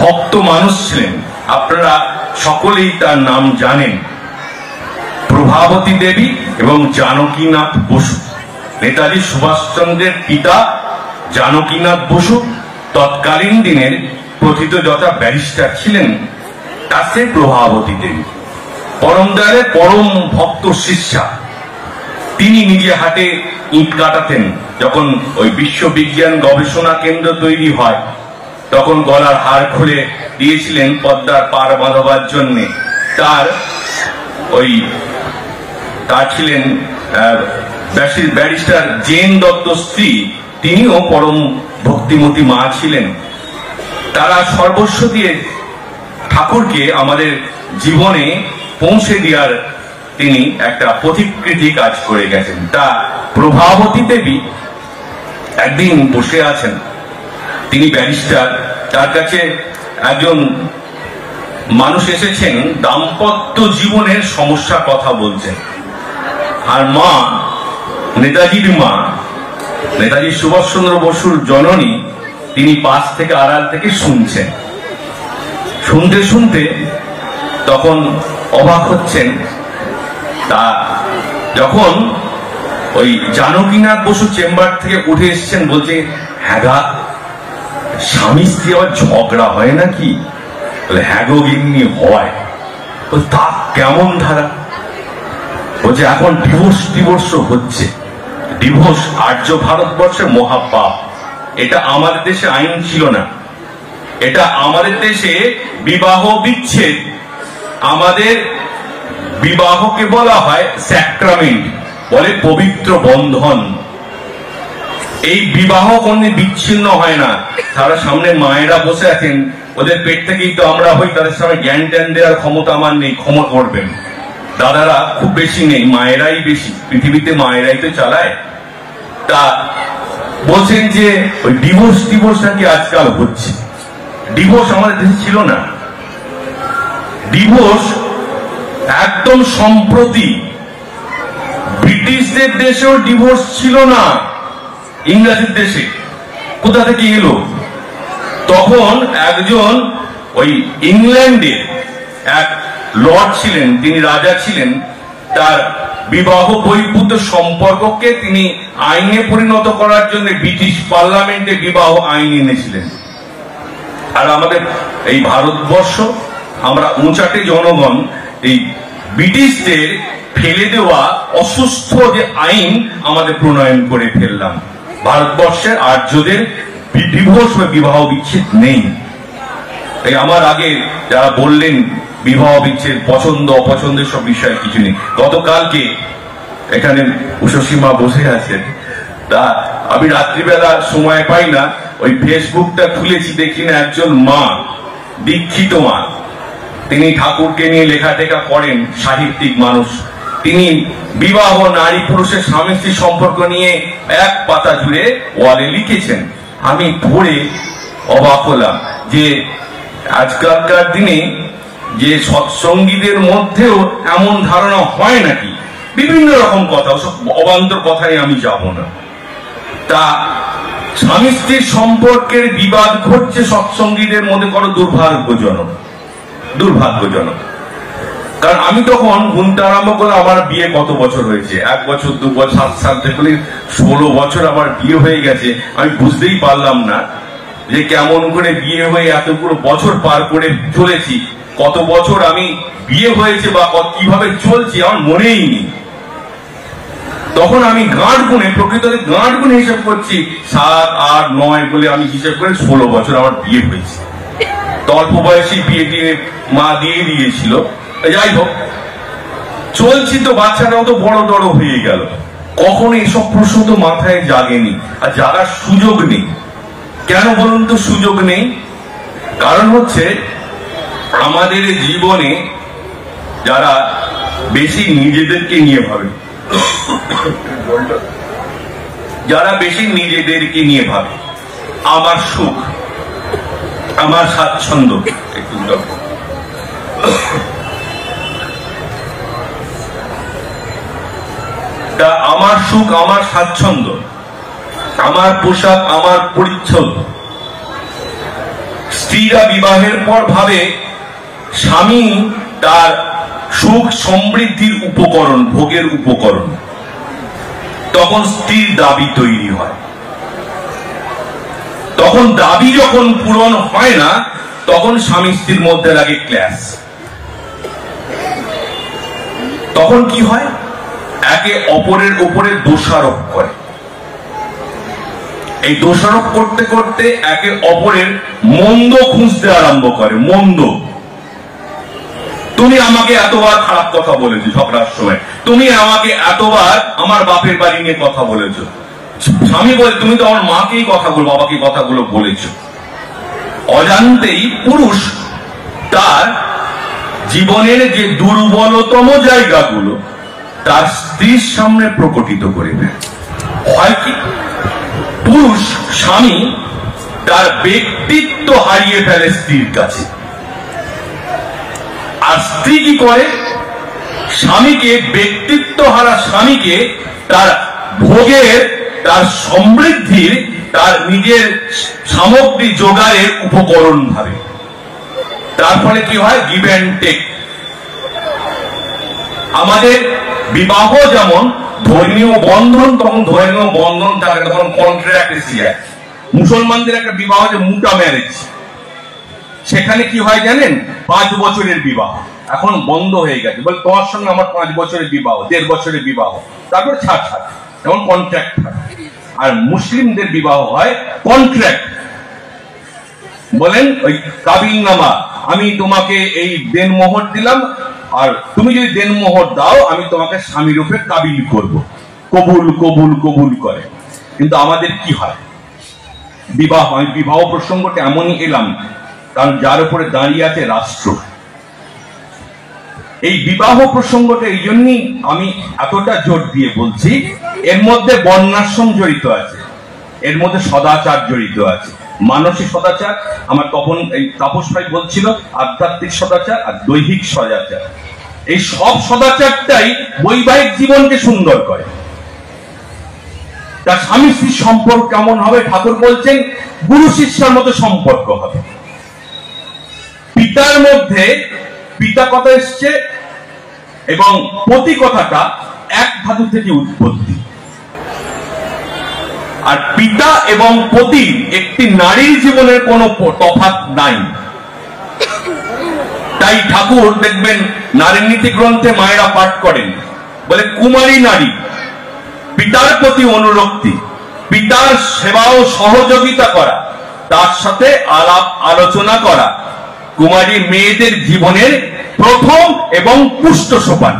ভক্ত মানুষ ছিলেন, আপনারা সকলেই তার নাম জানেন, প্রভাবতী দেবী এবং জানকীনাথ বসু। নেতাজি সুভাষচন্দ্রের পিতা জানকীনাথ বসু তৎকালীন দিনের প্রথিতযশা ব্যারিস্টার ছিলেন, তার সে প্রভাবতী দেবী পরম দয়ালের পরম ভক্ত শিষ্যা। তিনি নিজে হাতে ইট কাটাতেন। যখন ওই বিশ্ববিজ্ঞান গবেষণা কেন্দ্র তৈরি হয় তখন গলার হার খুলে দিয়েছিলেন পদ্মার পার বাঁধাবার জন্য। তার ছিলেন ব্যারিস্টার জেন দত্ত স্ত্রী, তিনিও পরম ভক্তিমতী মা ছিলেন। তারা সর্বস্ব দিয়ে ঠাকুরকে আমাদের জীবনে পৌঁছে দেওয়ার তিনি একটা প্রতিকৃতি কাজ করে গেছেন। তা প্রভাবতী দেবী একদিন বসে আছেন, তিনি ব্যারিস্টার, তার কাছে একজন মানুষ এসেছেন, দাম্পত্য জীবনের সমস্যা কথা বলছেন। আর মা, নেতাজির মা, নেতাজি সুভাষচন্দ্র বসুর জননী, তিনি পাশ থেকে আড়াল থেকে শুনছেন। শুনতে শুনতে তখন অবাক হচ্ছেন। তা যখন ওই জানকীনাথ বসু চেম্বার থেকে উঠে এসছেন, বলছে, হ্যাঁ গা, স্বামী স্ত্রী আবার ঝগড়া হয় নাকি? বলে, হ্যাঁ গো গিন্নি হয়। তা কেমন ধারা? বলছে, এখন ডিভোর্স হচ্ছে। ডিভোর্স আর্য ভারতবর্ষের মহাপাপ। এটা আমাদের দেশে আইন ছিল না। এটা আমাদের দেশে বিবাহ বিচ্ছেদ, আমাদের বিবাহকে বলা হয় স্যাক্রামেন্ট, বলে পবিত্র বন্ধন। এই বিবাহ কোনদিন বিচ্ছিন্ন হয় না। তারা সামনে মায়েরা বসে আছেন, ওদের পেট থেকেই তো আমরা হই, তাদের সামনে জ্ঞান ট্যান দেওয়ার ক্ষমতা আমার নেই, ক্ষমা করবেন। দাদারা খুব বেশি নেই, মায়েরাই বেশি, পৃথিবীতে মায়েরাই তো চালায়। তা বলছেন যে ওই ডিভোর্স নাকি আজকাল হচ্ছে। ডিভোর্স আমাদের দেশে ছিল না। ডিভোর্স একদম সম্প্রতি, ব্রিটিশদের দেশেও ডিভোর্স ছিল না, ইংরেজের দেশে। কোথা থেকে এলো? তখন একজন ওই ইংল্যান্ডের এক লর্ড ছিলেন, তিনি রাজা ছিলেন, তার বিবাহ বহির্ভূত সম্পর্ককে তিনি আইনে পরিণত করার জন্য ব্রিটিশ পার্লামেন্টে বিবাহ আইন এনেছিলেন। আর আমাদের এই ভারতবর্ষ, আমরা উঁচাটে জনগণ, এই ব্রিটিশদের ফেলে দেওয়া অসুস্থ যে আইন আমাদের প্রণয়ন করে ফেললাম। ভারতবর্ষের আর্যদের ডিভোর্স বা বিবাহ বিচ্ছেদ নেই। এই আমার আগে যারা বললেন বিবাহ বিচ্ছেদ, পছন্দ অপছন্দের সব বিষয় কিছু নেই। গতকালকে এখানে উষসীমা বসে আছেন, তা আমি রাত্রিবেলা সময় পাই না, ওই ফেসবুকটা খুলেছি, দেখি না একজন মা, দীক্ষিত মা, তিনি ঠাকুরকে নিয়ে লেখা টেখা করেন, সাহিত্যিক মানুষ। তিনি বিবাহ, নারী পুরুষের স্বামী স্ত্রী সম্পর্ক নিয়ে এক পাতা জুড়ে ওয়ালে লিখেছেন। আমি পড়ে অবাক হলাম যে আজকালকার দিনে যে সৎসঙ্গীদের মধ্যেও এমন ধারণা হয় নাকি, বিভিন্ন রকম কথা, ওসব অবান্তর কথায় আমি যাব না। তা স্বামী স্ত্রীর সম্পর্কের বিবাদ ঘটছে সৎসঙ্গীদের মধ্যে, বড় দুর্ভাগ্যজনক। কারণ আমি তখন গুনতে আরম্ভ করে, আমার বিয়ে কত বছর হয়েছে, 1 বছর 2 বছর 7 সাল থেকে 16 বছর আমার বিয়ে হয়ে গেছে। আমি বুঝতেই পারলাম না যে কেমন করে বিয়ে হয়ে এতগুলো বছর পার করে চলেছি। কত বছর আমি বিয়ে হয়েছে বা কিভাবে চলছি আমার মনেই নেই। তখন আমি গাঁট গুনে, প্রকৃততে গাঁট গুনে হিসাব করছি, 7, 8, 9 বলে আমি হিসাব করে 16 বছর আমার বিয়ে হয়েছে। অল্প বয়সী বিয়ে দিয়ে মা দিয়ে দিয়েছিল। যাই হোক, চলছি তো, বাচ্চাটাও তো বড় বড় হয়ে গেল। কখনো এসব প্রশ্ন তো মাথায় জাগেনি, আর জাগার সুযোগ নেই। কেন বলুন তো সুযোগ নেই? কারণ হচ্ছে আমাদের জীবনে যারা বেশি নিজেদেরকে নিয়ে ভাবে, আমার সুখ, আমার স্বাচ্ছন্দ্য, আমার সুখ, আমার স্বাচ্ছন্দ্য, আমার পোশাক, আমার পরিচ্ছদ, স্ত্রীরা বিবাহের পর ভাবে স্বামী তার সুখ সমৃদ্ধির উপকরণ, ভোগের উপকরণ। তখন স্ত্রীর দাবি তৈরি হয়। তখন দাবি যখন পূরণ হয় না, তখন স্বামী স্ত্রীর মধ্যে লাগে ক্ল্যাশ। তখন কি হয়? একে অপরের উপরে দোষারোপ করে। এই দোষারোপ করতে করতে একে অপরের মন্দ খুঁজতে আরম্ভ করে। মন্দ, তুমি আমাকে এতবার খারাপ কথা বলেছো ঝগড়ার সময়, তুমি আমাকে এতবার আমার বাপের বাড়ি নিয়ে কথা বলেছো। স্বামী বলে, তুমি তো আমার মাকেই কথাগুলো, বাবাকে কথাগুলো বলেছো। অজান্তেই পুরুষ তার জীবনের যে দুর্বলতম জায়গাগুলো তার স্ত্রীর সামনে প্রকটিত করে দেয়। হয় কি, পুরুষ স্বামী তার ব্যক্তিত্ব হারিয়ে ফেলে স্ত্রীর কাছে। আর স্ত্রী কি করে? স্বামীকে, ব্যক্তিত্ব হারা স্বামীকে তার ভোগের, তার সমৃদ্ধির, তার নিজের সামগ্রী জোগাড়ের উপকরণ ভাবে। তার ফলে কি হয়? Give and take. আমাদের বিবাহ যেমন ধর্মীয় বন্ধন, তখন ধর্মীয় বন্ধন থাকে, তখন কন্ট্রাক্ট এসে যায়। মুসলমানদের একটা বিবাহ যে মুটা ম্যারেজ, সেখানে কি হয় জানেন? 5 বছরের বিবাহ এখন বন্ধ হয়ে গেছে। বলে তোমার সঙ্গে আমার 5 বছরের বিবাহ, 1.5 বছরের বিবাহ, তারপর ছাড়, যেমন কন্ট্রাক্ট হয়। আর মুসলিমদের বিবাহ হয় কন্ট্রাক্ট। বলেন ওই কাবিলনামা, আমি তোমাকে এই দেনমোহর দিলাম, আর তুমি যদি দেনমোহর দাও আমি তোমাকে স্বামী রূপে কাবিল করব। কবুল কবুল কবুল করে। কিন্তু আমাদের কি হয়? বিবাহ, আমি বিবাহ প্রসঙ্গটা এমনই এলাম কারণ যার উপরে দাঁড়িয়ে আছে রাষ্ট্র। এই বিবাহ প্রসঙ্গটা এই জন্যই আমি এতটা জোর দিয়ে বলছি, এর মধ্যে বর্ণাশ্রম জড়িত আছে, এর মধ্যে সদাচার জড়িত আছে, মানসিক সদাচার। আমার তখন এই তাপস ভাই বলছিল আধ্যাত্মিক সদাচার আর দৈহিক সদাচার। এই সব সদাচারটাই বৈবাহিক জীবনকে সুন্দর করে। তার স্বামী স্ত্রীর সম্পর্ক কেমন হবে? ঠাকুর বলছেন গুরু শিষ্যের মতো সম্পর্ক হবে। পিতার মধ্যে পিতা কথা এসছে এবং পতি কথাটা এক ধাতু থেকে উৎপত্তি। আর পিতা এবং পতি একটি নারীর জীবনের কোনো তফাৎ নাই। তাই ঠাকুর দেখবেন নারী নীতি গ্রন্থে মায়েরা পাঠ করেন, বলে কুমারী নারী পিতার প্রতি অনুরক্তি, পিতার সেবা ও সহযোগিতা করা, তার সাথে আলাপ আলোচনা করা কুমারী মেয়েদের জীবনের প্রথম এবং পুষ্ট সোপান।